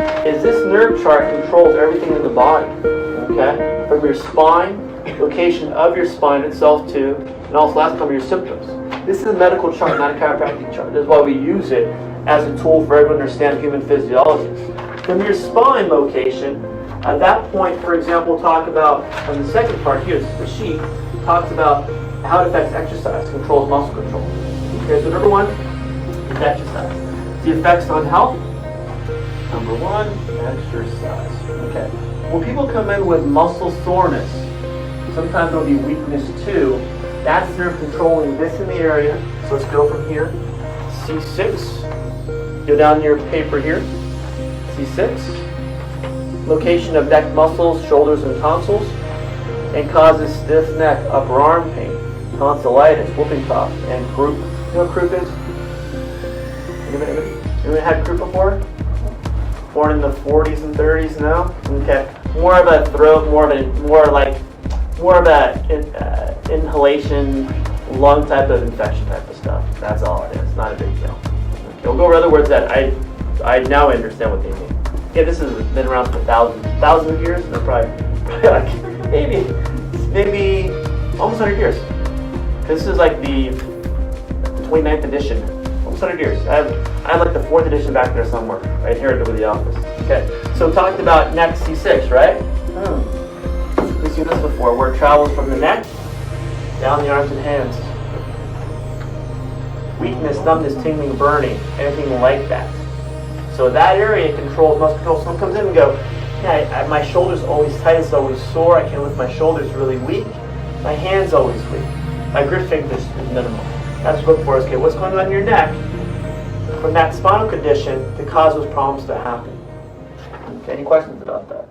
is this nerve chart controls everything in the body, okay? From your spine, location of your spine itself too, and also last time your symptoms. This is a medical chart, not a chiropractic chart. That's why we use it as a tool for everyone to understand human physiology. From your spine location, at that point, for example, talk about, on the second part here, the sheet, talks about how it affects exercise, controls muscle control. Okay, so number one is exercise. The effects on health. Number one, exercise. Okay. When people come in with muscle soreness, sometimes there'll be weakness too. That's nerve controlling this in the area. So let's go from here. C6. Go down your paper here. C6. Location of neck muscles, shoulders, and tonsils. And causes stiff neck, upper arm pain, tonsillitis, whooping cough, and croup. You know what croup is? Anyone had croup before? Born in the 40s and 30s? No? Okay. More of a throat, more of a inhalation, lung type of infection type of stuff. That's all it is. Not a big deal. Okay, we'll go over other words that I now understand what they mean. Yeah, this has been around for thousands of years. No, probably like maybe almost 100 years. This is like the 29th edition. Almost 100 years. I have like the 4th edition back there somewhere. I inherited it with the office. Okay, so talked about neck C6, right? We've seen this before, where it travels from the neck down the arms and hands. Weakness, numbness, tingling, burning, anything like that. So that area controls muscle control. Someone comes in and go, yeah, my shoulder's always tight, it's always sore, I can't lift my shoulders, really weak. My hand's always weak. My grip strength is minimal. That's what for us. Okay, what's going on in your neck from that spinal condition to cause those problems to happen? Okay, any questions about that?